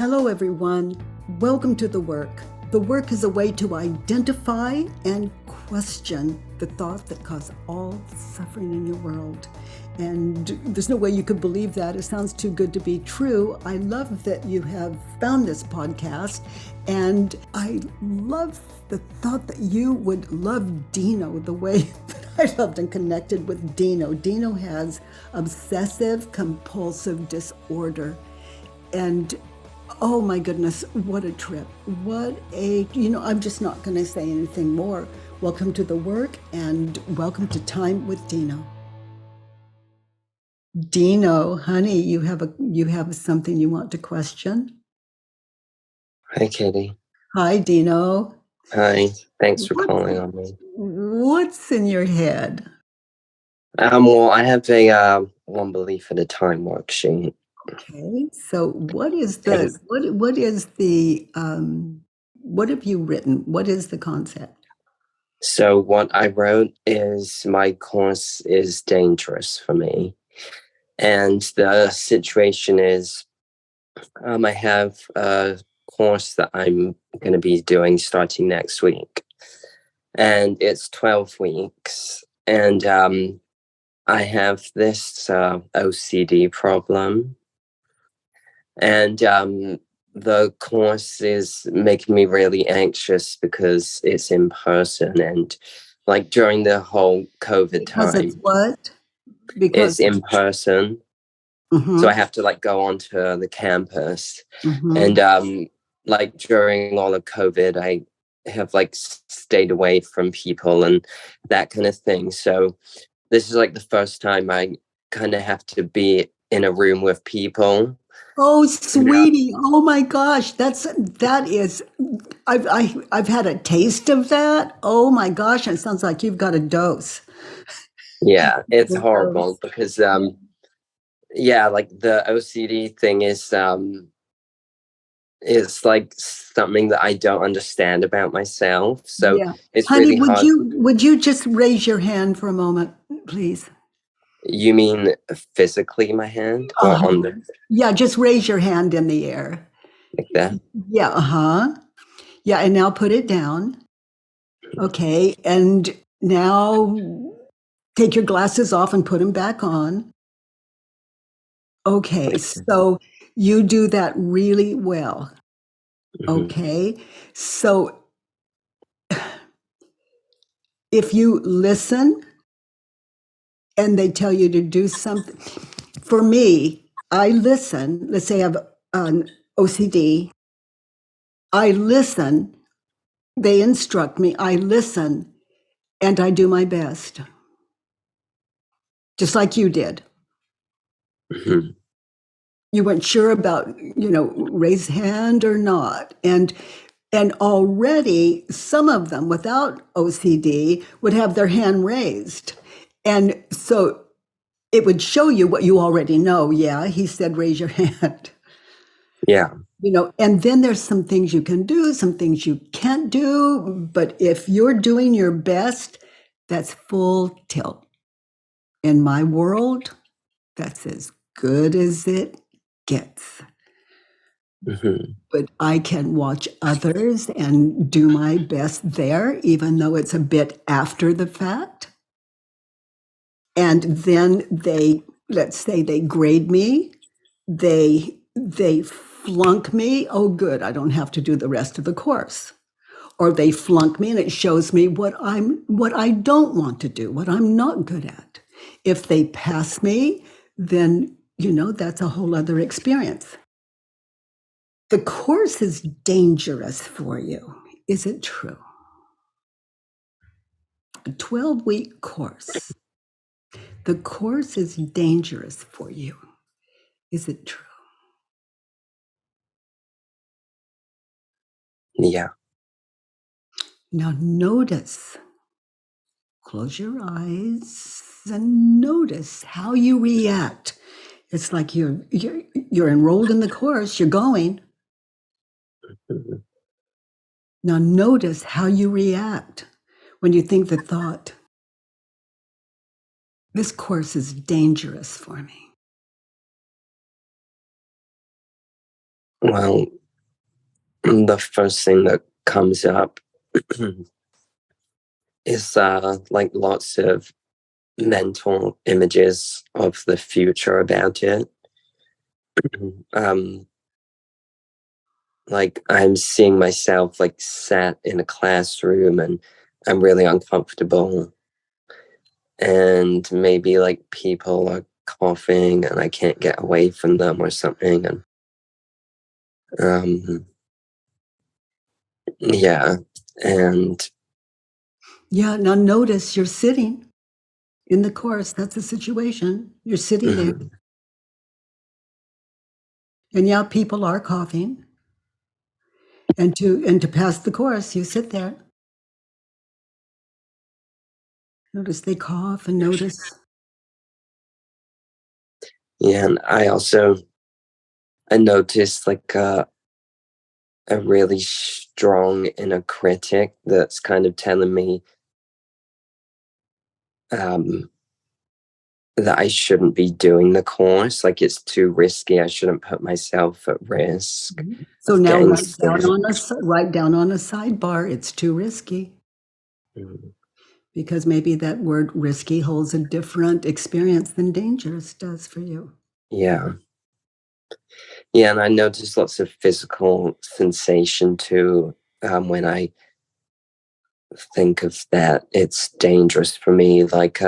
Hello, everyone. Welcome to The Work. The Work is a way to identify and question the thoughts that cause all suffering in your world. And there's no way you could believe that. It sounds too good to be true. I love that you have found this podcast. And I love the thought that you would love Dino the way that I loved and connected with Dino. Dino has obsessive compulsive disorder. And oh my goodness, what a trip. I'm just not going to say anything more. Welcome to The Work and welcome to Time with Dino. Dino, honey, you have something you want to question? Hi, Katie. Hi, Dino. Hi. Thanks for calling on me. What's in your head? Well, I have a one belief at a time worksheet. Okay, so what have you written? What is the concept? So what I wrote is my course is dangerous for me. And the situation is I have a course that I'm going to be doing starting next week. And it's 12 weeks. And I have this OCD problem. And the course is making me really anxious because it's in person, and like during the whole COVID Because time, it's what? it's in person. Mm-hmm. So I have to like go onto the campus. Mm-hmm. And like during all of COVID, I have like stayed away from people and that kind of thing. So this is like the first time I kind of have to be in a room with people. Oh, sweetie! Oh my gosh, that is. I've had a taste of that. Oh my gosh, it sounds like you've got a dose. Yeah, it's horrible because yeah, like the OCD thing is like something that I don't understand about myself. So yeah. it's Honey, really hard. Would you just raise your hand for a moment, please? You mean physically my hand or on the Yeah, just raise your hand in the air. like that? Yeah, yeah, and now put it down. Okay, and now take your glasses off and put them back on. Okay, so you do that really well. Okay, so if you listen and they tell you to do something, for me, I listen. Let's say I have an OCD. I listen. They instruct me. I listen and I do my best. Just like you did. Mm-hmm. You weren't sure about, raise hand or not. And already some of them without OCD would have their hand raised. And so it would show you what you already know. Yeah, he said, raise your hand. Yeah. And then there's some things you can do, some things you can't do. But if you're doing your best, that's full tilt. In my world, that's as good as it gets. Mm-hmm. But I can watch others and do my best there, even though it's a bit after the fact. And then let's say they grade me, they flunk me. Oh, good, I don't have to do the rest of the course. Or they flunk me and it shows me what I don't want to do, what I'm not good at. If they pass me, then, that's a whole other experience. The course is dangerous for you. Is it true? A 12-week course. The course is dangerous for you. Is it true? Yeah. Now notice, close your eyes and notice how you react. It's like you're enrolled in the course, you're going. Mm-hmm. Now notice how you react when you think the thought, this course is dangerous for me. Well, the first thing that comes up is like lots of mental images of the future about it. um, like I'm seeing myself like sat in a classroom and I'm really uncomfortable, and maybe like people are coughing and I can't get away from them or something. And yeah, and Yeah, now notice you're sitting in the course. That's the situation. You're sitting there. mhm, And yeah, people are coughing. And to pass the course, you sit there. Notice they cough and notice. yeah, and I noticed like a really strong inner critic that's kind of telling me um, that I shouldn't be doing the course. Like it's too risky. I shouldn't put myself at risk So of now getting write sick. down on a sidebar, it's too risky. Mm, Because maybe that word risky holds a different experience than dangerous does for you. yeah. Yeah, and I noticed lots of physical sensation too when I think of that. It's dangerous for me. Like,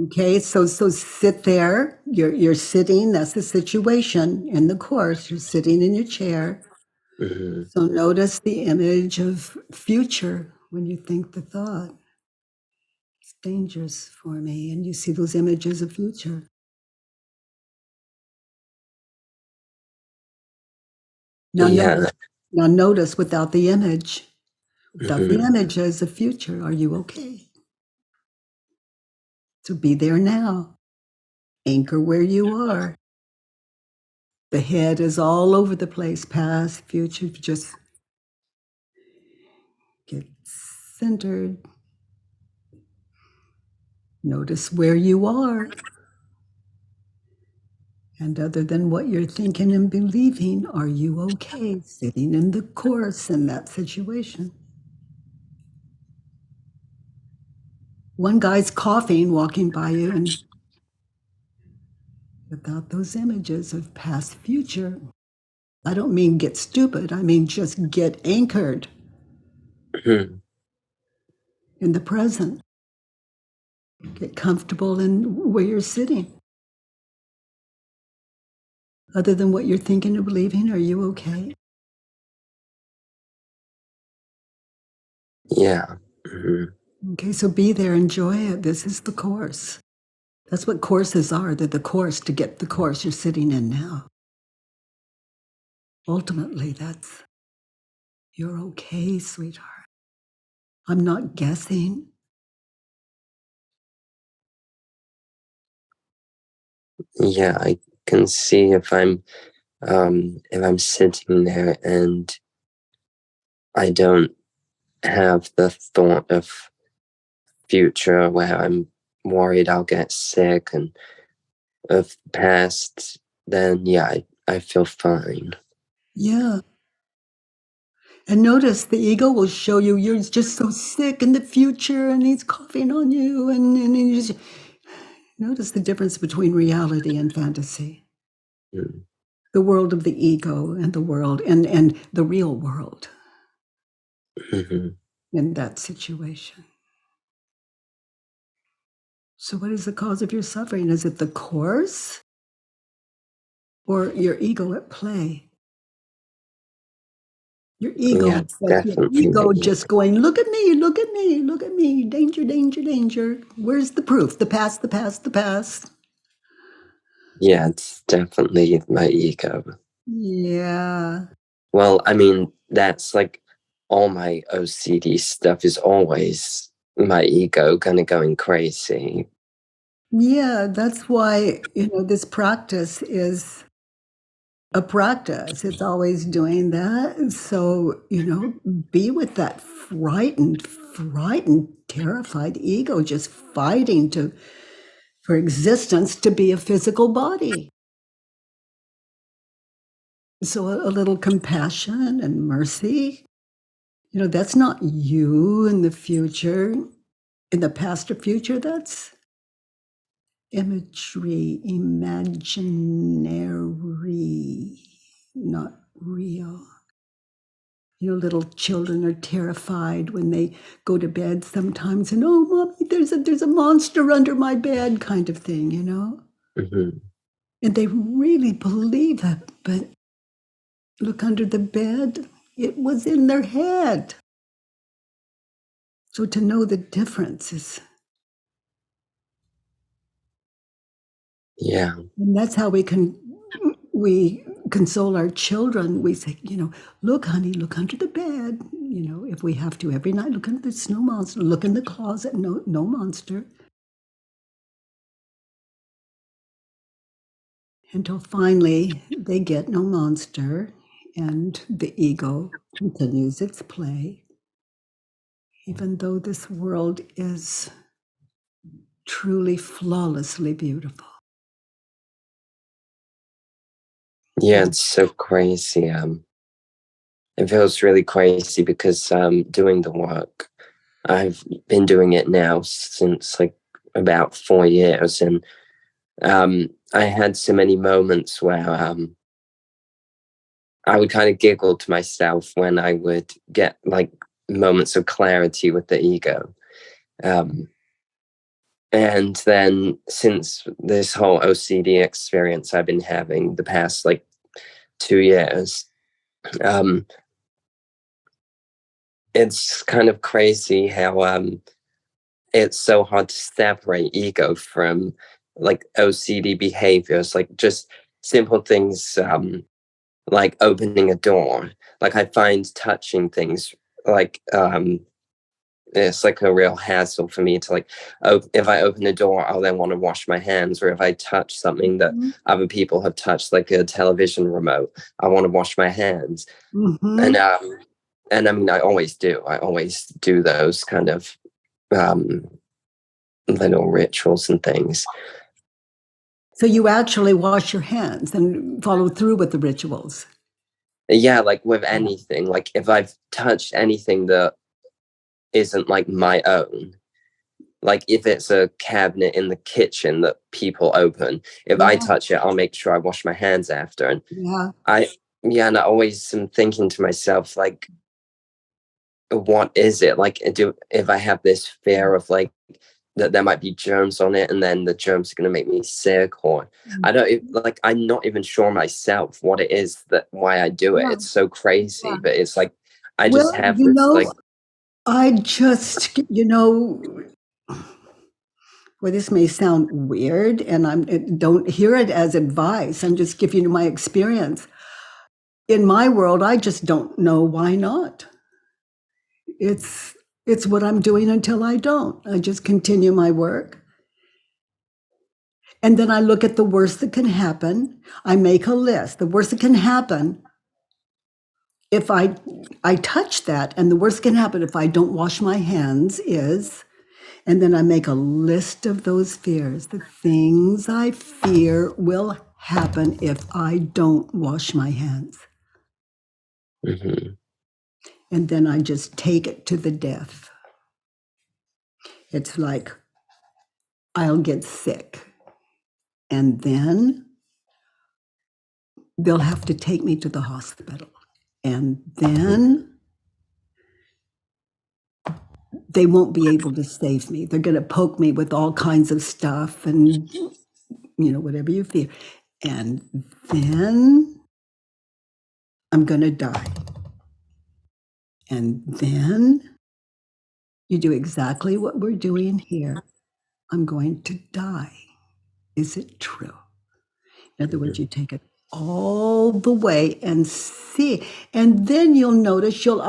Okay, so sit there. You're sitting. That's the situation in the course. You're sitting in your chair. mhm, So notice the image of future when you think the thought. It's dangerous for me, and you see those images of future. Now yeah, notice without the image. Without the mhm, images of future, are you okay? So be there now. Anchor where you are. The head is all over the place, past, future. Just get centered. Notice where you are. And other than what you're thinking and believing, are you okay sitting in the course in that situation? One guy's coughing, walking by you, and without those images of past, future, I don't mean get stupid. I mean just get anchored mhm, in the present. Get comfortable in where you're sitting. Other than what you're thinking or believing, are you okay? yeah, mhm, Okay, so be there, enjoy it. This is the course. That's what courses are. They're the course to get the course you're sitting in now. Ultimately, that's you're okay, sweetheart. I'm not guessing. yeah. I can see if I'm sitting there and I don't have the thought of future where I'm worried I'll get sick and of past, then yeah, I feel fine. Yeah. And notice the ego will show you you're just so sick in the future and he's coughing on you. And you just notice the difference between reality and fantasy. Mm, The world of the ego and the world and the real world mhm. in that situation. So, what is the cause of your suffering? Is it the course or your ego at play? Your ego, Yeah, it's definitely me. just going, look at me, look at me, look at me, danger, danger, danger. Where's the proof? The past, the past, the past. Yeah, it's definitely my ego. Yeah. Well, I mean, that's like all my OCD stuff is always my ego kind of going crazy. Yeah, that's why, this practice is a practice. It's always doing that. So, be with that frightened, terrified ego just fighting for existence to be a physical body. So a little compassion and mercy, that's not you in the future, in the past or future. That's imagery, imaginary, not real. Little children are terrified when they go to bed sometimes, and oh, mommy, there's a monster under my bed, kind of thing, Hmm. and they really believe it. But look under the bed; it was in their head. So to know the difference is, Yeah. and that's how we console our children. We say, look, honey, look under the bed. If we have to every night, look under the snow monster. Look in the closet. No monster. Until finally they get no monster, and the ego continues its play, even though this world is truly flawlessly beautiful. Yeah, it's so crazy. It feels really crazy because doing the work, I've been doing it now since like about 4 years, and I had so many moments where I would kind of giggle to myself when I would get like moments of clarity with the ego. Um, and then since this whole OCD experience I've been having the past like 2 years, um, it's kind of crazy how it's so hard to separate ego from like OCD behaviors, like just simple things like opening a door. Like I find touching things like it's like a real hassle for me to like if I open a door, I'll then want to wash my hands, or if I touch something that Mm-hmm. other people have touched, like a television remote, I want to wash my hands. Mm-hmm. And I mean, I always do those kind of um little rituals and things. So you actually wash your hands and follow through with the rituals. Yeah, like with anything, like if I've touched anything that isn't like my own, like if it's a cabinet in the kitchen that people open, if I Yeah, touch it, I'll make sure I wash my hands after. And yeah, I, yeah, and I always am thinking to myself, like, what is it? Like, if I have this fear of like that there might be germs on it, and then the germs are going to make me sick, or I don't like, I'm not even sure myself what it is that why I do it. yeah, It's so crazy, yeah. but it's like I just Well, have this like, I just, well, this may sound weird, and don't hear it as advice. I'm just giving you my experience. In my world, I just don't know why not. It's it's what I'm doing until I don't. I just continue my work. And then I look at the worst that can happen. I make a list. The worst that can happen if I touch that, and the worst can happen if I don't wash my hands is, and then I make a list of those fears, the things I fear will happen if I don't wash my hands. mhm. And then I just take it to the death. It's like I'll get sick, and then they'll have to take me to the hospital. And then they won't be able to save me. They're going to poke me with all kinds of stuff and, whatever you feel. And then I'm going to die. And then you do exactly what we're doing here. I'm going to die. Is it true? In other words, you take it all the way and see. And then you'll notice you'll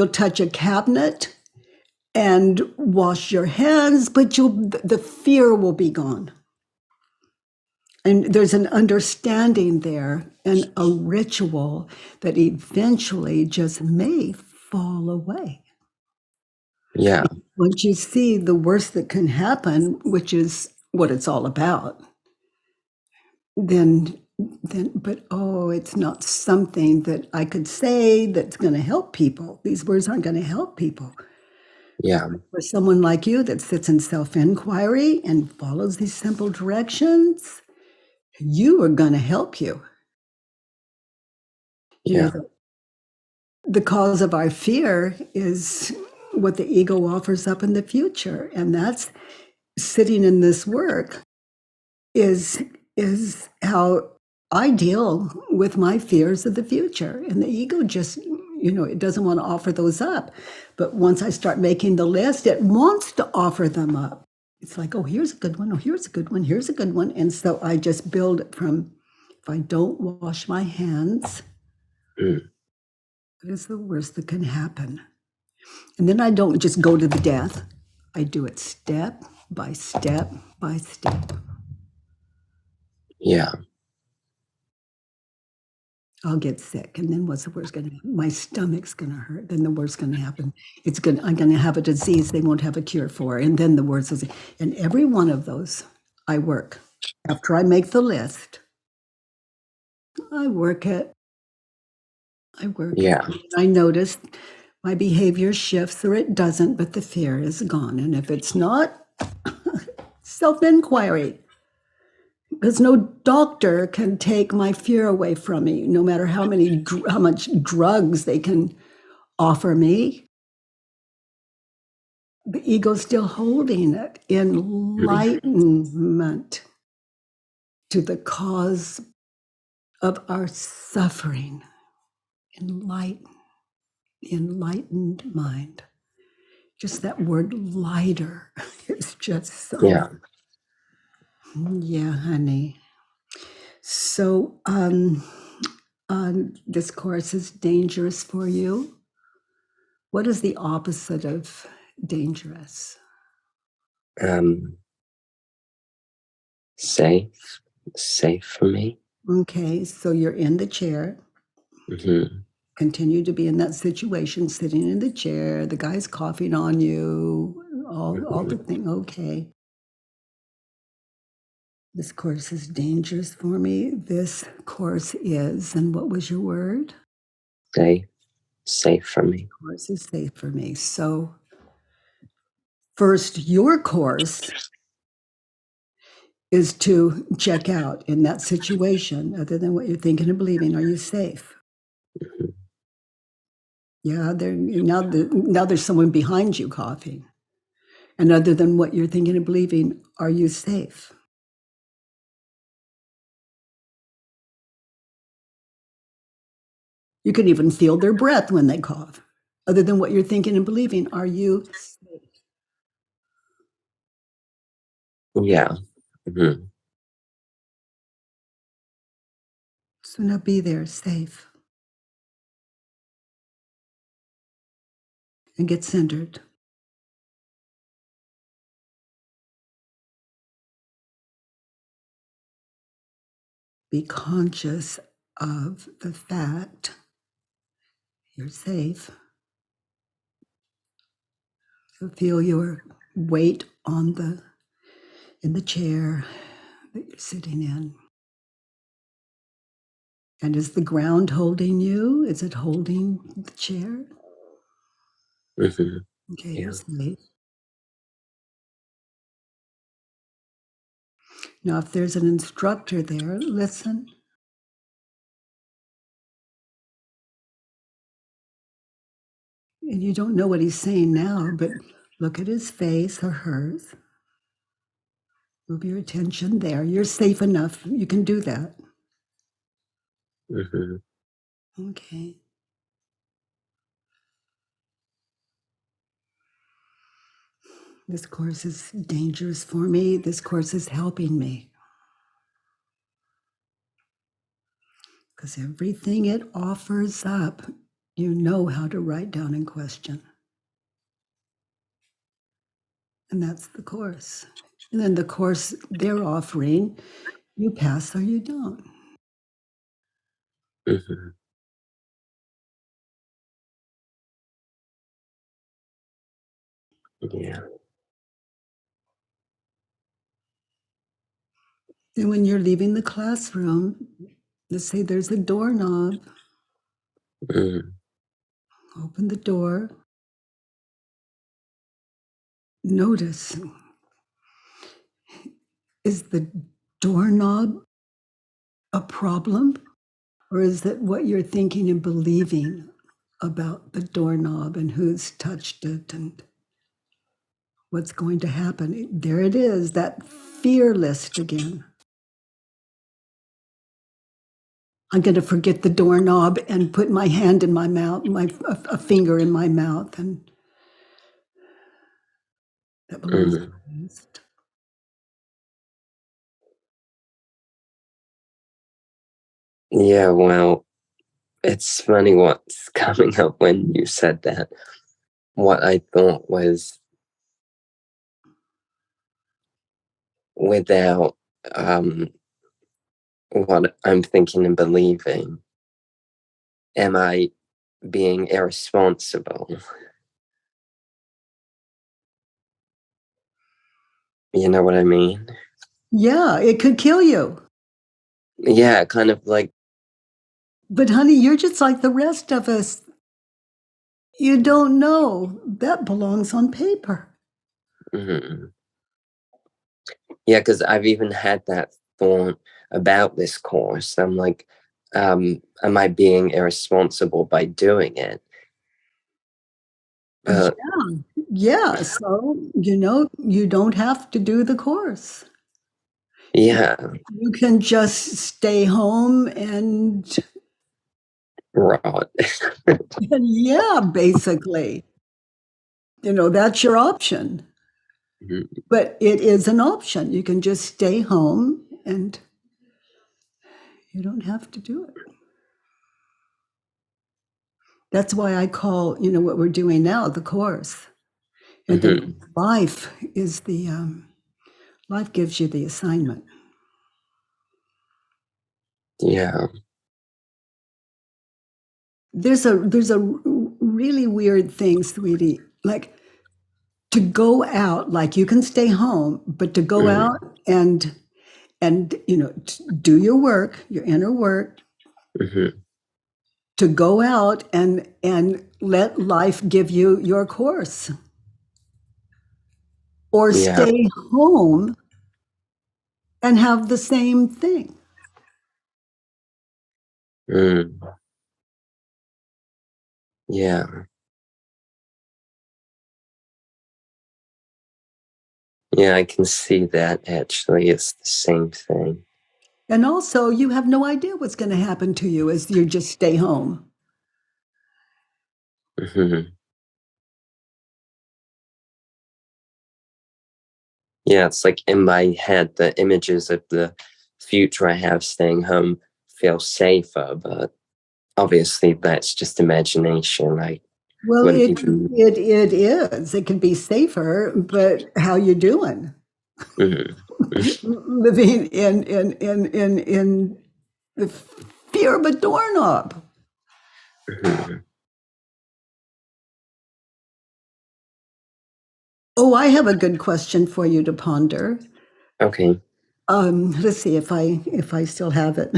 touch a cabinet and wash your hands, but the fear will be gone. And there's an understanding there and a ritual that eventually just may fall away. Yeah, Once you see the worst that can happen, which is what it's all about, then then, but oh, it's not something that I could say that's going to help people. These words aren't going to help people. Yeah. For someone like you that sits in self-inquiry and follows these simple directions, you are going to help you. You Yeah. know, the cause of our fear is what the ego offers up in the future, and that's sitting in this work is how I deal with my fears of the future. And the ego just, it doesn't want to offer those up. But once I start making the list, it wants to offer them up. It's like, oh, here's a good one. Oh, here's a good one. Here's a good one. And so I just build it from, if I don't wash my hands, Mm. what is the worst that can happen? And then I don't just go to the death. I do it step by step by step. Yeah. I'll get sick, and then what's the worst going to happen? My stomach's going to hurt. Then the worst going to happen. I'm going to have a disease they won't have a cure for, and then the worst is. And every one of those, I work. After I make the list, I work it. I work it. Yeah. I notice my behavior shifts, or it doesn't, but the fear is gone. And if it's not, self-inquiry. Because no doctor can take my fear away from me, no matter how much drugs they can offer me. The ego's still holding it. Enlightenment to the cause of our suffering. Enlightened mind. Just that word lighter is just so. Yeah. Yeah, honey. So this course is dangerous for you. What is the opposite of dangerous? Safe. Safe for me. Okay, so you're in the chair. Mm-hmm. Continue to be in that situation, sitting in the chair, the guy's coughing on you, all the thing. Okay. This course is dangerous for me. This course is, and what was your word? Safe. Safe for me. Course is safe for me. So first, your course is to check out in that situation, other than what you're thinking and believing. Are you safe? Mm-hmm. Yeah, now there's someone behind you coughing. And other than what you're thinking and believing, are you safe? You can even feel their breath when they cough. Other than what you're thinking and believing, are you safe? Yeah. Mm-hmm. So now be there, safe, and get centered. Be conscious of the fact you're safe. So feel your weight in the chair that you're sitting in. And is the ground holding you? Is it holding the chair? Mm-hmm. Okay, Yeah. you're safe. Now, if there's an instructor there, listen. And you don't know what he's saying now, but look at his face or hers. Move your attention there. You're safe enough. You can do that. Mm-hmm. Okay. This course is dangerous for me. This course is helping me. Because everything it offers up, you know how to write down and question. And that's the course. And then the course they're offering, you pass or you don't. Mm-hmm. Yeah. And when you're leaving the classroom, Let's say there's a doorknob. Mm. Open the door. Notice, is the doorknob a problem? Or is that what you're thinking and believing about the doorknob and who's touched it and what's going to happen? There it is, that fear list again. I'm going to forget the doorknob and put my hand in my mouth, a finger in my mouth, and that belongs to Mm. the list. Yeah, well, it's funny what's coming up when you said that. What I thought was without what I'm thinking and believing, am I being irresponsible? You know what I mean? Yeah, it could kill you. Yeah, kind of like, But honey, you're just like the rest of us. You don't know. That belongs on paper. mm. Yeah, because I've even had that thought about this course. I'm like, am I being irresponsible by doing it? But Yeah. Yeah. So, you don't have to do the course. yeah, You can just stay home and right. yeah, basically. That's your option. Mhm. But it is an option. You can just stay home and you don't have to do it. That's why I call, what we're doing now, the course. And then Mhm. life is life gives you the assignment. Yeah. There's a really weird thing, sweetie. Like to go out, like you can stay home, but to go Mhm. out and do your work, your inner work, Mhm. to go out and let life give you your course, or Yeah. stay home and have the same thing. Mm. Yeah. Yeah, I can see that actually. It's the same thing. And also, you have no idea what's going to happen to you as you just stay home. Mhm. Yeah, it's like in my head, the images of the future I have staying home feel safer, but obviously that's just imagination. I Well, wouldn't it even. it it is. It can be safer, but how you doing? Mhm. Living in the fear of a doorknob. Mhm. Oh, I have a good question for you to ponder. Okay. Let's see if I still have it.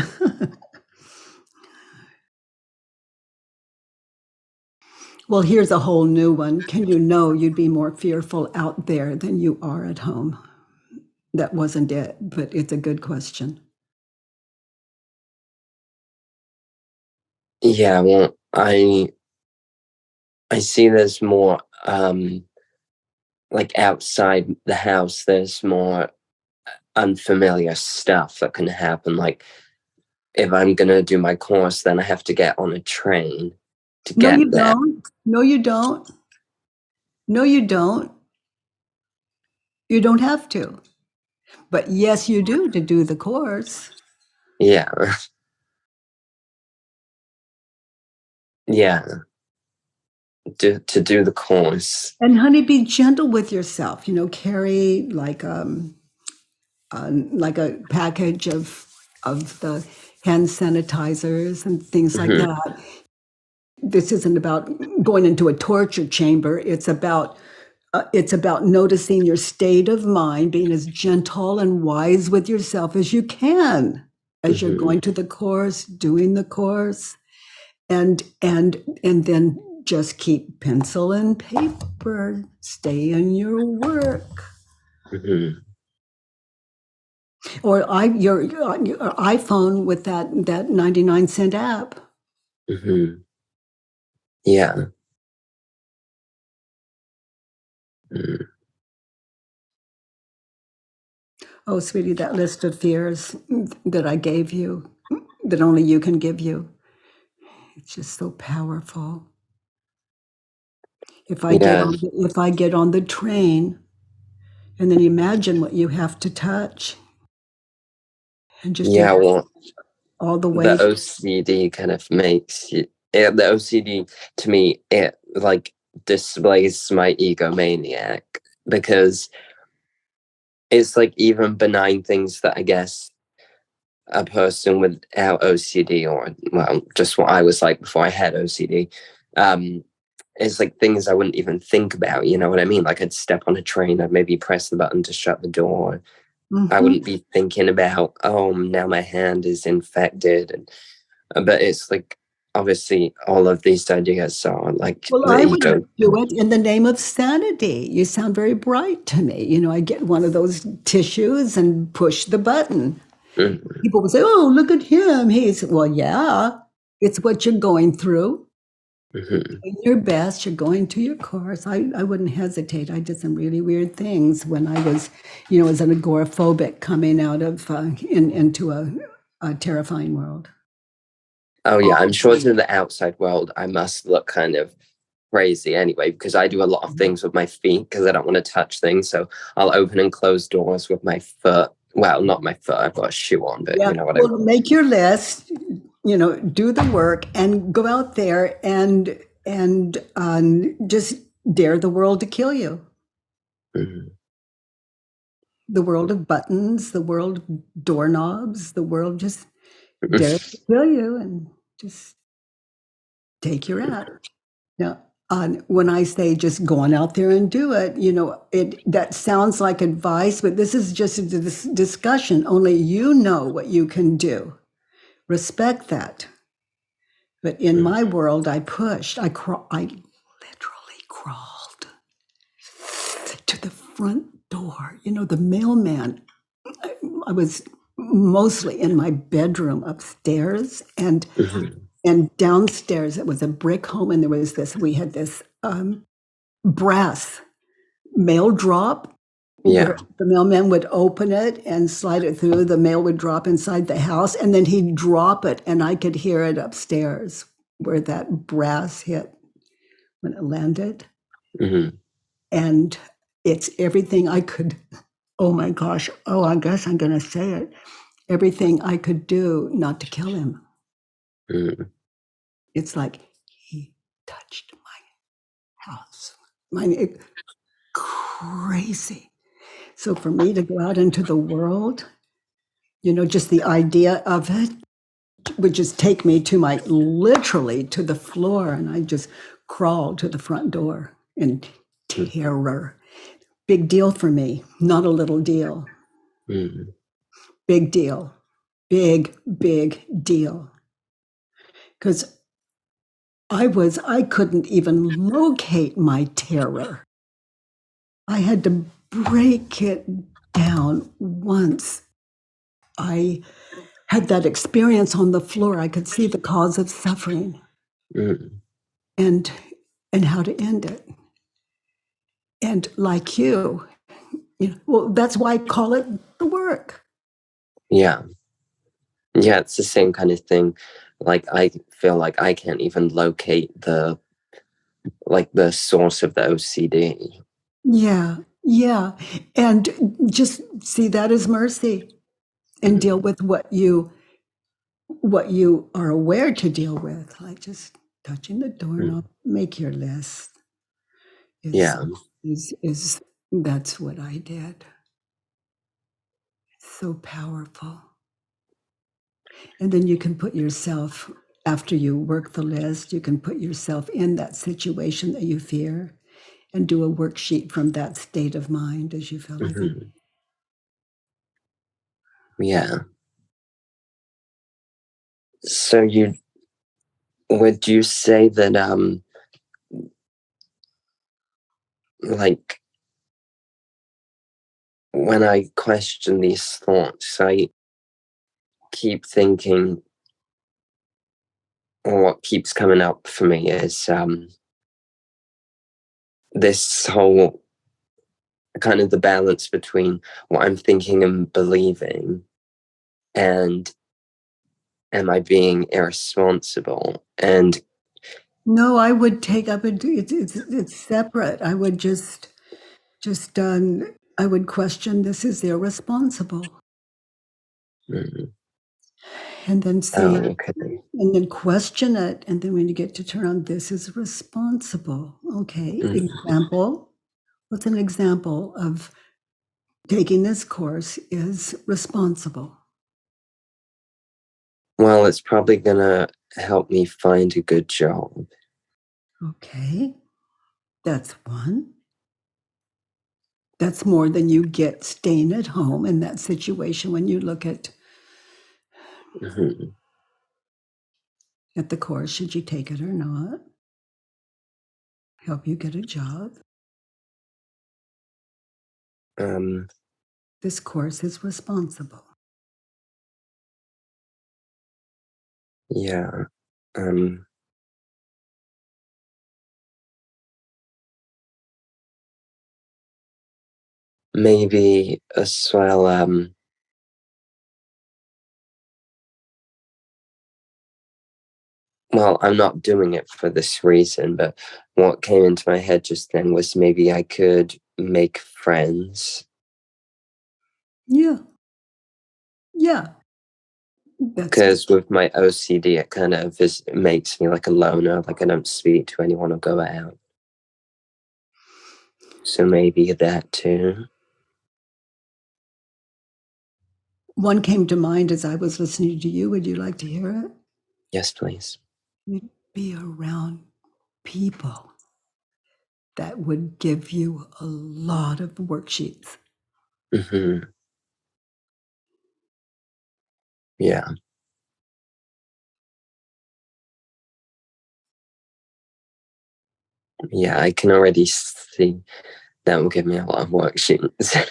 Well, here's a whole new one. Can you know you'd be more fearful out there than you are at home? That wasn't it, but it's a good question. Yeah, well, I see there's more like outside the house, there's more unfamiliar stuff that can happen. Like if I'm gonna do my course, then I have to get on a train to No, get you there. don't. No, you don't. No, you don't. You don't have to. But yes, you do to do the course. Yeah. Yeah. To do the course. And honey, be gentle with yourself. Carry like a package of the hand sanitizers and things like Mhm. that. This isn't about going into a torture chamber. It's about noticing your state of mind, being as gentle and wise with yourself as you can. as you're Hmm. going to the course, doing the course, and then just keep pencil and paper, stay in your work. Hmm. Or your iPhone with that 99-cent app. Hmm. Yeah. Mm. Oh, sweetie, that list of fears that I gave you, that only you can give you, it's just so powerful. If I get Yeah. on if I get on the train, and then imagine what you have to touch, and just Yeah. Well, all the the way. OCD kind of makes you, the OCD to me, it like displays my egomaniac because it's like even benign things that I guess a person without OCD, or well, just what I was like before I had OCD, um, is like things I wouldn't even think about. You know what I mean? Like I'd step on a train, I'd maybe press the button to shut the door. I Mhm. wouldn't be thinking about, oh, now my hand is infected, and but it's like obviously all of these ideas are like Well, the I ego. wouldn't do it in the name of sanity. You sound very bright to me. I get one of those tissues and push the button. Mm-hmm. People will say, "Oh, look at him. He's," well, yeah, it's what you're going through. Mm-hmm. Doing your best, you're going to your course. I wouldn't hesitate. I did some really weird things when I was, as an agoraphobic coming out of into a terrifying world. Oh yeah, I'm Oh, sure to the outside world I must look kind of crazy anyway because I do a lot of things with my feet because I don't want to touch things. So I'll open and close doors with my foot. Well, not my foot. I've got a shoe on, but yeah. you know what I Well, mean. make your list. Do the work and go out there and just dare the world to kill you. Mhm. The world of buttons, the world of doorknobs, the world just dare to kill you and just take your at. Now, when I say just go on out there and do it, that sounds like advice, but this is just a discussion. Only you know what you can do. Respect that. But in my world, I pushed. I literally crawled to the front door. The mailman. I was mostly in my bedroom upstairs, and Mhm. downstairs it was a brick home, and we had this brass mail drop where Yeah. the mailman would open it and slide it through. The mail would drop inside the house, and then he'd drop it, and I could hear it upstairs where that brass hit when it landed. Mhm. And it's everything I could, oh my gosh, oh, I guess I'm going to say it, everything I could do not to kill him. Mhm. It's like he touched my house. Crazy. So for me to go out into the world, just the idea of it would just take me literally to the floor, and I just crawled to the front door in terror. Big deal for me, not a little deal. Mhm. Big deal. Big deal. Because I couldn't even locate my terror. I had to break it down once. I had that experience on the floor. I could see the cause of suffering Mhm. and how to end it. And like well, that's why I call it the work. Yeah. Yeah, it's the same kind of thing. Like I feel like I can't even locate the source of the OCD. Yeah, yeah. And just see that as mercy and Mhm. deal with what you are aware to deal with, like just touching the Mhm. doorknob. Make your list. Is Yeah. is That's what I did. So powerful. And then you can put yourself, after you work the list, you can put yourself in that situation that you fear and do a worksheet from that state of mind as you feel like it. Mhm. Yeah. So would you say that like when I question these thoughts, I keep thinking, or what keeps coming up for me is this whole kind of the balance between what I'm thinking and believing, and am I being irresponsible? And No, I would take up it's separate. I would just I would question this is irresponsible, mm, and then see, oh, okay, and then question it, and then when you get to turn on this is responsible. Okay, mm, example. What's an example of taking this course is responsible? well, it's probably gonna help me find a good job. Okay, that's one. That's more than you get staying at home in that situation when you look at Mm-hmm. the course, should you take it or not? Help you get a job. This course is responsible. Yeah. Um, maybe as well. Well, I'm not doing it for this reason, but what came into my head just then was maybe I could make friends. Yeah, yeah. That's Because with my OCD, it kind of it makes me like a loner, like I don't speak to anyone or go out. So maybe that too. one came to mind as I was listening to you. Would you like to hear it? Yes, please. You'd be around people that would give you a lot of worksheets. Mm-hmm. Yeah. Yeah, I can already see that will give me a lot of worksheets.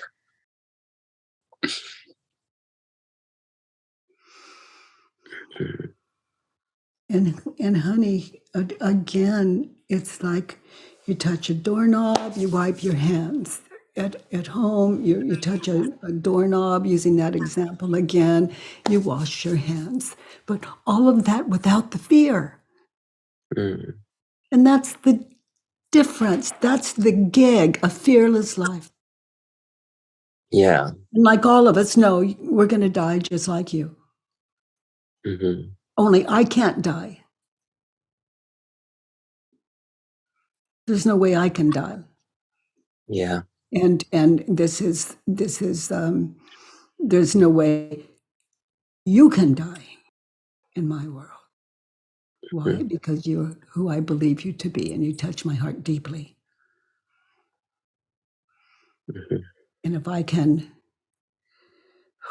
And honey, again, it's like you touch a doorknob, you wipe your hands. At home, you touch a doorknob, using that example again, you wash your hands. But all of that without the fear. Mm, And that's the difference. That's the gig, a fearless life. yeah. And like all of us know, we're going to die just like you. Mm-hmm. Only I can't die. There's no way I can die. Yeah. And there's no way you can die in my world. Why? Mm-hmm. Because you're who I believe you to be, and you touch my heart deeply. And if I can,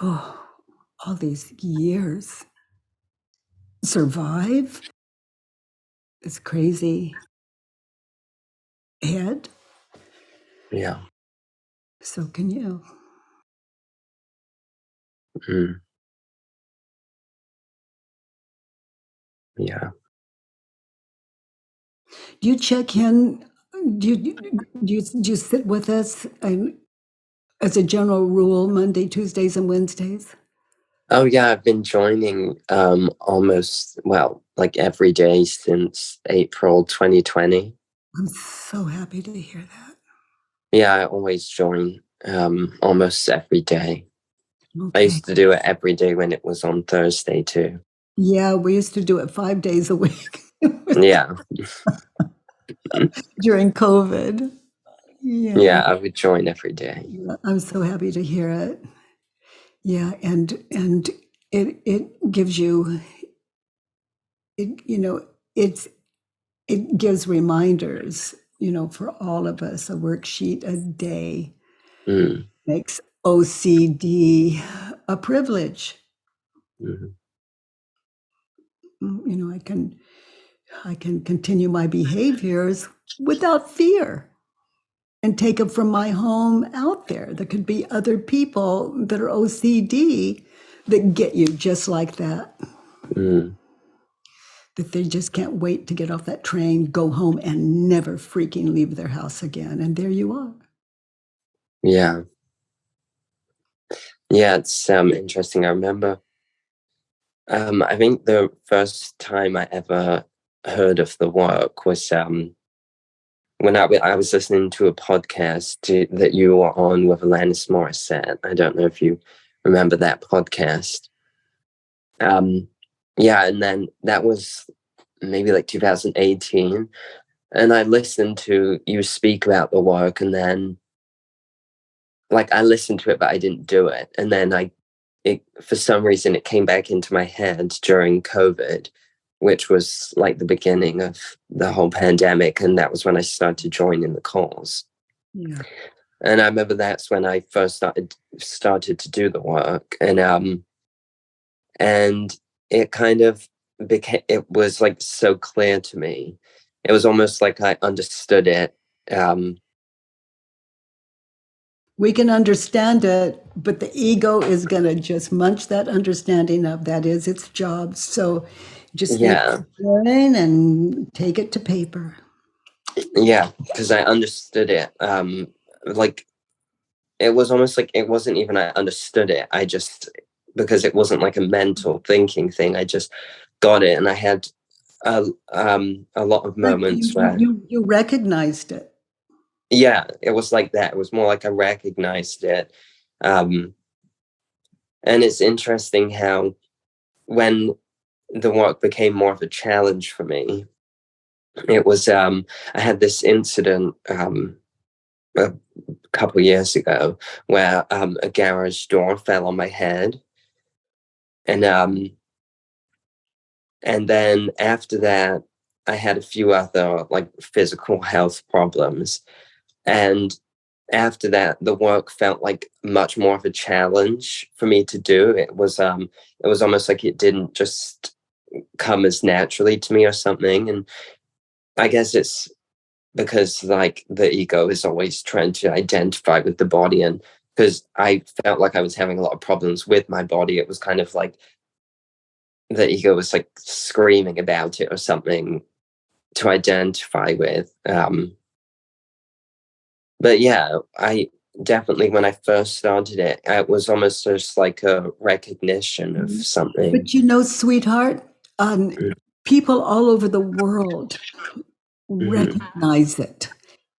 oh, all these years survive this crazy head, Yeah. so can you. Mm, yeah. Do you check in? Do you sit with us as a general rule Monday, Tuesdays, and Wednesdays? Oh yeah, I've been joining almost, well, like every day since April 2020. I'm so happy to hear that. Yeah, I always join almost every day. I Okay. used to do it every day when it was on Thursday too. Yeah, we used to do it 5 days a week Yeah. during COVID. Yeah, Yeah, I would join every day. I'm so happy to hear it. Yeah, and it gives you it's it gives reminders, for all of us. A worksheet a day Mm, makes OCD a privilege. mhm. I can continue my behaviors without fear and take them from my home out there. There could be other people that are OCD that get you just like that. That they just can't wait to get off that train, go home, and never freaking leave their house again. And there you are. Yeah. Yeah, it's interesting. I remember, I think the first time I ever heard of the work was when I was listening to a podcast that you were on with Alanis Morissette. I don't know if you remember that podcast. Yeah, and then that was maybe like 2018. And I listened to you speak about the work, and then like I listened to it, but I didn't do it. And then for some reason, it came back into my head during COVID, which was like the beginning of the whole pandemic. And that was when I started joining the cause. Yeah. And I remember that's when I first started to do the work. And it kind of it was like so clear to me. It was almost like I understood it. We can understand it, but the ego is going to just munch that understanding up. That is its job. So just learn and take it to paper. Yeah, because I understood it. Like it was almost like it wasn't even I understood it. I just, because it wasn't like a mental thinking thing, I just got it, and I had a lot of moments where you recognized it. Yeah, it was like that. It was more like I recognized it. And it's interesting how when the work became more of a challenge for me, it was I had this incident a couple of years ago where a garage door fell on my head. And then after that, I had a few other like physical health problems. And after that, the work felt like much more of a challenge for me to do. It was almost like it didn't just come as naturally to me or something. And I guess it's because like the ego is always trying to identify with the body, and because I felt like I was having a lot of problems with my body, it was kind of like the ego was like screaming about it or something to identify with. But yeah, I definitely, when I first started it, it was almost just like a recognition of something. But sweetheart, people all over the world recognize it.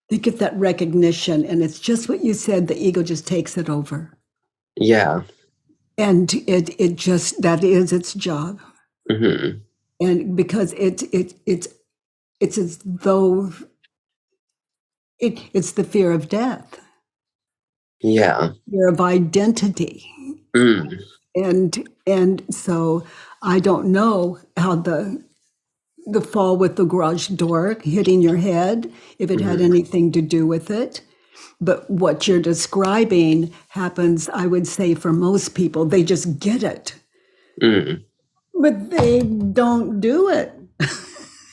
They get that recognition, and it's just what you said. The ego just takes it over. Yeah. And it just, that is its job. Mm-hmm. And because it's as though it's the fear of death. Yeah. Fear of identity. And so I don't know how the fall with the garage door hitting your head, if it had anything to do with it. But what you're describing happens, I would say, for most people. They just get it. But they don't do it.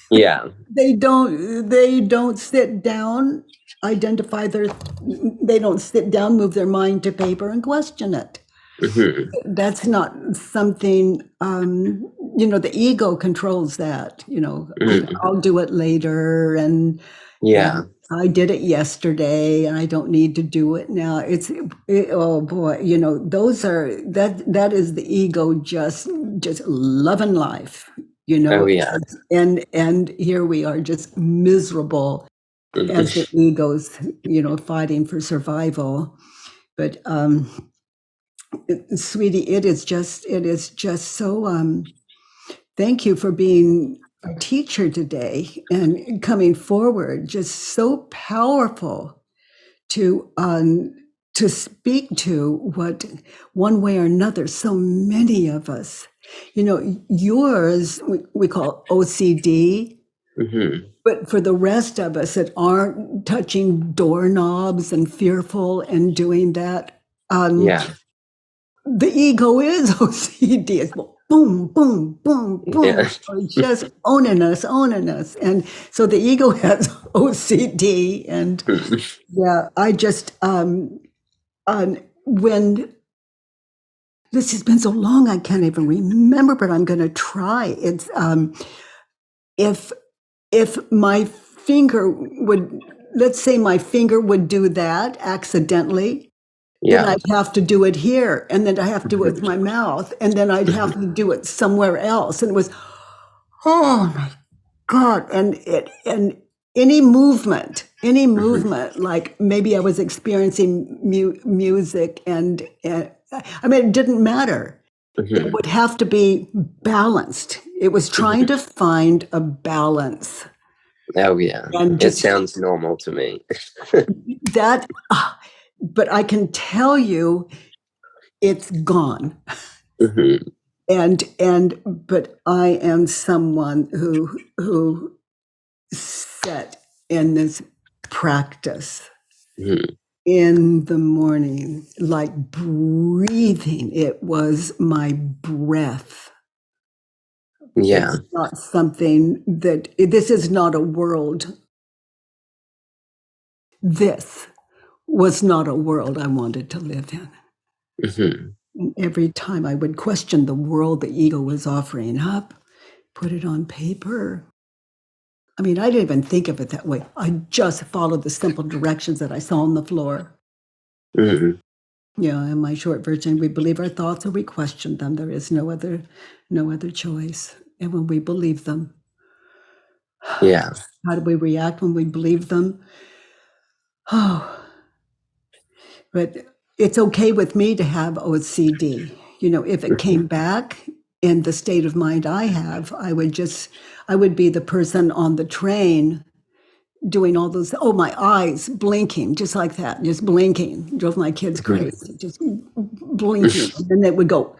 Yeah. They don't sit down, they don't sit down, move their mind to paper and question it. That's not something, the ego controls that, I'll do it later. And I did it yesterday and I don't need to do it now. Oh boy, those are, that is the ego just loving life, Oh, yeah. and here we are just miserable as the ego's, fighting for survival. But, sweetie, it is just so, thank you for being a teacher today and coming forward, just so powerful to speak to what, one way or another, so many of us, yours we call OCD, but for the rest of us that aren't touching doorknobs and fearful and doing that, the ego is OCD. It's boom, boom, boom, Yeah. boom, just owning us, owning us. And so the ego has OCD. And yeah, I just, when this has been so long, I can't even remember, but I'm going to try. It's, if my finger would, let's say my finger would do that accidentally, then Yeah. I'd have to do it here, and then I have to do it with my mouth, and then I'd have to do it somewhere else. And it was, oh my God. And any movement, like maybe I was experiencing music, and I mean, it didn't matter. It would have to be balanced. It was trying to find a balance. Oh, yeah. And It just sounds normal to me. that, but I can tell you it's gone. But I am someone who set in this practice in the morning, like breathing. It was my breath. Yeah. It's not something that, this is not a world. This was not a world I wanted to live in. And every time I would question the world the ego was offering up, put it on paper. I mean, I didn't even think of it that way. I just followed the simple directions that I saw on the floor. Yeah, in my short version, we believe our thoughts or we question them. There is no other choice. And when we believe them, Yeah. how do we react when we believe them? Oh, but it's okay with me to have OCD. If it came back in the state of mind I have, I would be the person on the train doing all those, my eyes blinking, just like that, just blinking, drove my kids crazy, just blinking. And then it would go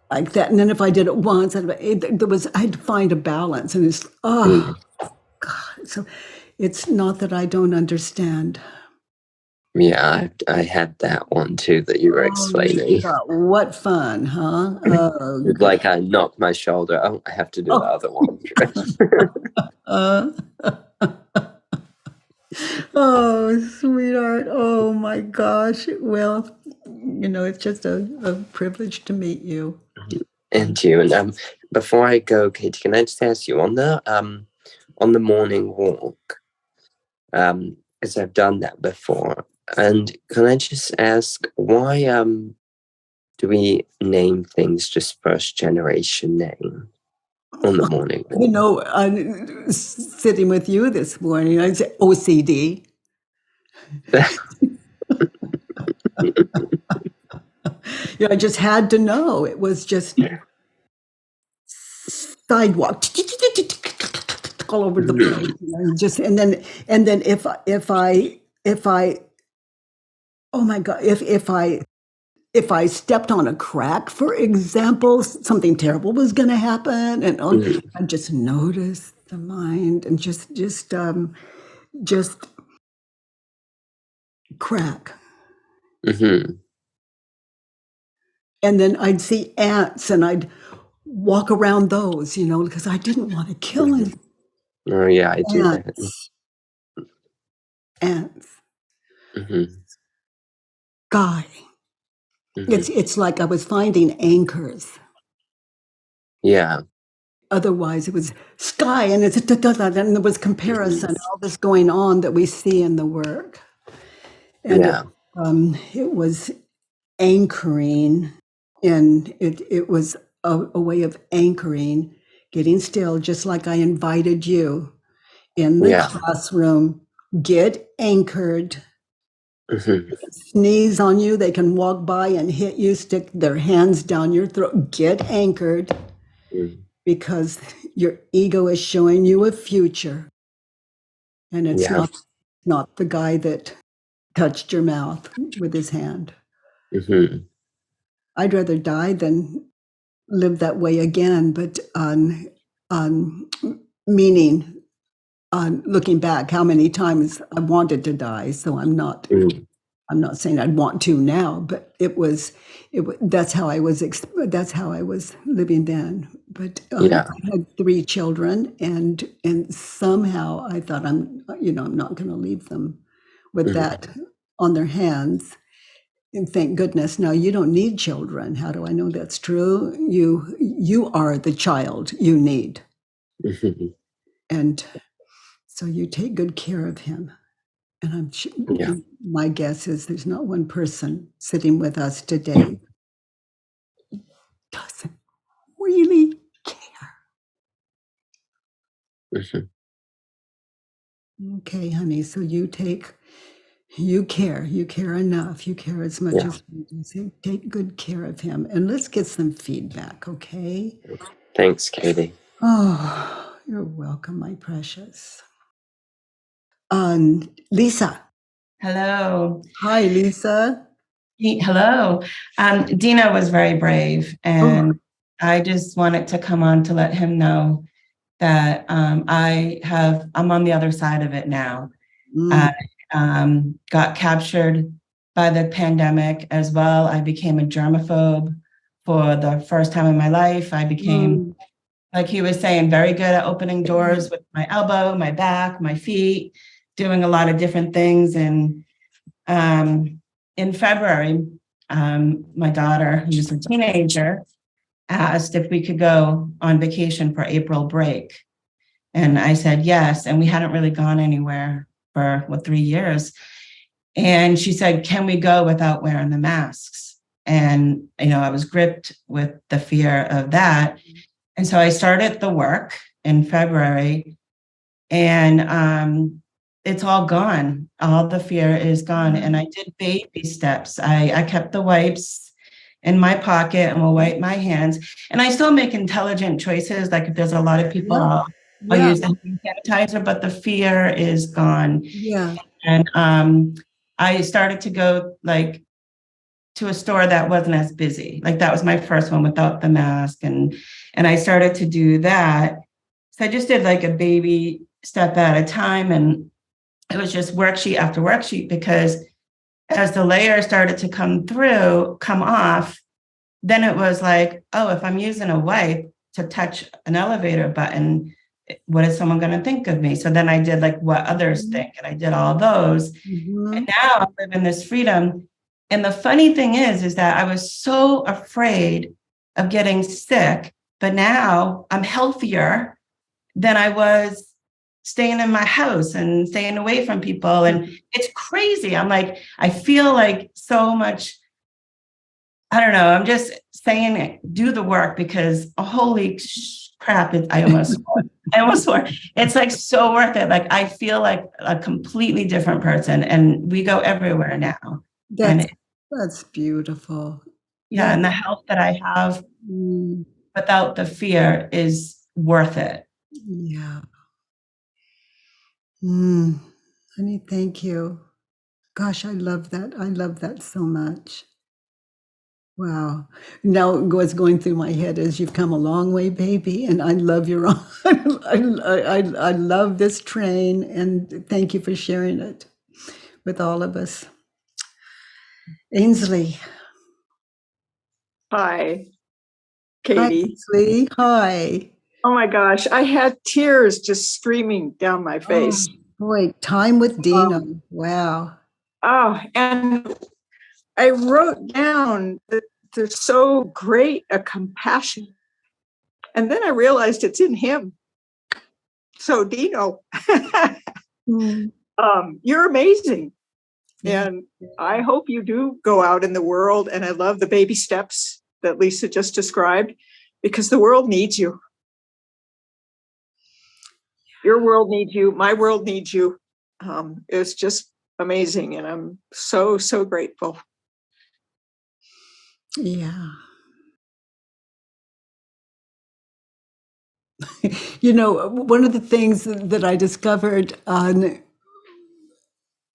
like that. And then if I did it once, I'd find a balance. And it's, oh, God. So it's not that I don't understand. Yeah, I had that one too that you were explaining. What fun, huh? Oh, It's like I knocked my shoulder. Oh, I have to do the other one. Oh, sweetheart. Oh my gosh. Well, it's just a privilege to meet you. And you. And before I go, Katie, can I just ask you on the morning walk? As I've done that before. And can I just ask why do we name things just first generation name on the morning walk? I'm sitting with you this morning. I said OCD. I just had to know. It was just sidewalk all over the place. Just and then if I oh my God, if I stepped on a crack, for example, something terrible was going to happen, and I just noticed the mind and just crack. And then I'd see ants, and I'd walk around those, because I didn't want to kill them. Oh yeah, I do that. Ants. Sky. It's like I was finding anchors. Yeah. Otherwise, it was sky, and and there was comparison, all this going on that we see in the work. And it was anchoring, and it was a way of anchoring, getting still, just like I invited you in the classroom. Get anchored. Sneeze on you, they can walk by and hit you, stick their hands down your throat. Get anchored. Because your ego is showing you a future, and it's not the guy that touched your mouth with his hand. I'd rather die than live that way again, but meaning looking back, how many times I wanted to die, so I'm not I'm not saying I'd want to now, but that's how I was living then. But Yeah. I had 3 children, and somehow I thought I'm not going to leave them with Mhm. that on their hands. And thank goodness now you don't need children. How do I know that's true? You are the child you need, Mhm. and so you take good care of him. And Yeah. my guess is there's not one person sitting with us today who doesn't really care. Mhm. Okay, honey. So you care enough. You care as much Yeah. as we do. So take good care of him, and let's get some feedback, okay? Thanks, Katie. Oh, you're welcome, my precious. Lisa. Hello. Hi, Lisa. Hello. Dina was very brave, Oh, and I just wanted to come on to let him know that I'm on the other side of it now. I got captured by the pandemic as well. I became a germaphobe for the first time in my life. I became, like he was saying, very good at opening doors with my elbow, my back, my feet, doing a lot of different things. And in February, my daughter, who's a teenager, asked if we could go on vacation for April break. And I said yes. And we hadn't really gone anywhere for 3 years. And she said, can we go without wearing the masks? And, I was gripped with the fear of that. And so I started the work in February, and it's all gone. All the fear is gone. And I did baby steps. I kept the wipes in my pocket and will wipe my hands. And I still make intelligent choices. Like if there's a lot of people, I'll use the hand sanitizer, but the fear is gone. Yeah. And I started to go to a store that wasn't as busy. Like that was my first one without the mask. And I started to do that. So I just did like a baby step at a time. And it was just worksheet after worksheet, because as the layer started to come off, then it was like, oh, if I'm using a wipe to touch an elevator button, what is someone going to think of me? So then I did like what others think, and I did all those. And now I live in this freedom. And the funny thing is that I was so afraid of getting sick, but now I'm healthier than I was staying in my house and staying away from people. And it's crazy. I'm like, I feel like so much, I don't know. I'm just saying it, do the work, because holy crap, I almost swore. It's like so worth it. Like I feel like a completely different person, and we go everywhere now. That's beautiful. Yeah. And the health that I have without the fear is worth it. Yeah. Honey, thank you. Gosh, I love that. I love that so much. Wow. Now what's going through my head is you've come a long way, baby, and I love your I love this train, and thank you for sharing it with all of us. Ainsley. Hi, Katie. Hi, Ainsley. Hi. Oh my gosh, I had tears just streaming down my face. Oh, boy, time with Dina. Wow. Oh, and I wrote down that there's so great a compassion. And then I realized it's in him. So Dino, you're amazing. And I hope you do go out in the world. And I love the baby steps that Lisa just described, because the world needs you. Your world needs you. My world needs you. It's just amazing. And I'm so, so grateful. Yeah. One of the things that I discovered on,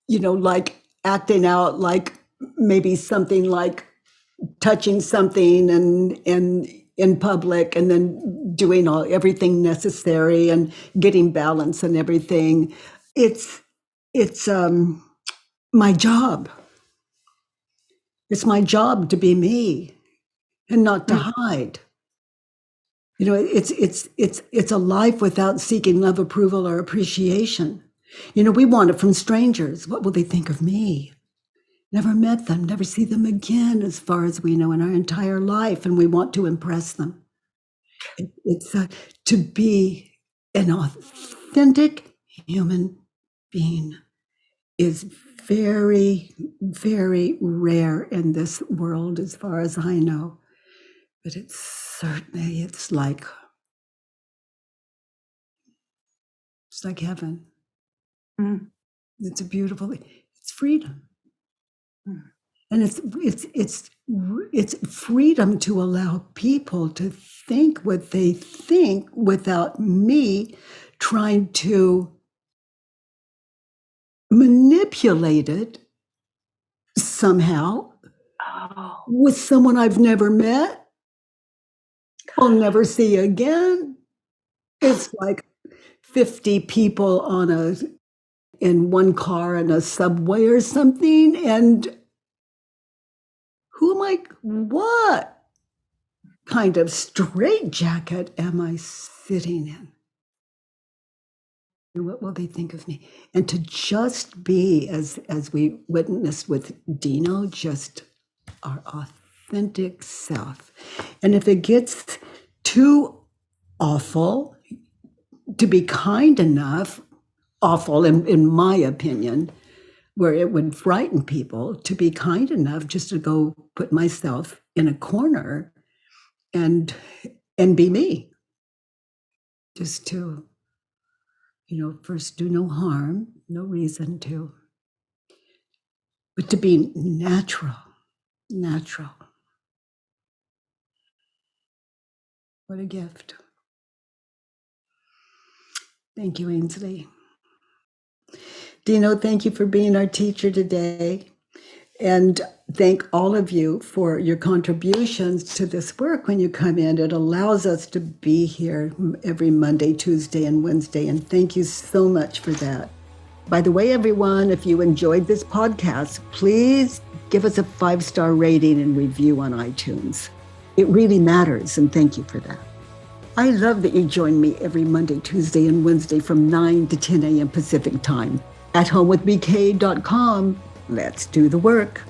like acting out, like maybe something like touching something and in public, and then doing everything necessary and getting balance and everything. It's my job. It's my job to be me and not to hide. You know, it's a life without seeking love, approval, or appreciation. You know, we want it from strangers. What will they think of me? Never met them, never see them again, as far as we know, in our entire life, and we want to impress them. It's to be an authentic human being is very, very rare in this world, as far as I know. But it's like heaven. Mm. It's it's freedom. Mm. And it's freedom to allow people to think what they think without me trying to manipulate it somehow with someone I've never met, I'll never see again. It's like 50 people in one car in a subway or something, and who am I? What kind of straitjacket am I sitting in? What will they think of me? And to just be, as we witnessed with Dino, just our authentic self. And if it gets too awful, to be kind enough, awful in my opinion, where it would frighten people, to be kind enough just to go put myself in a corner and be me. Just to, first do no harm, no reason to, but to be natural. What a gift. Thank you, Ainsley. Dino, thank you for being our teacher today. And thank all of you for your contributions to this work when you come in. It allows us to be here every Monday, Tuesday, and Wednesday. And thank you so much for that. By the way, everyone, if you enjoyed this podcast, please give us a 5-star rating and review on iTunes. It really matters, and thank you for that. I love that you join me every Monday, Tuesday, and Wednesday from 9 to 10 a.m. Pacific time at homewithbk.com. Let's do the work.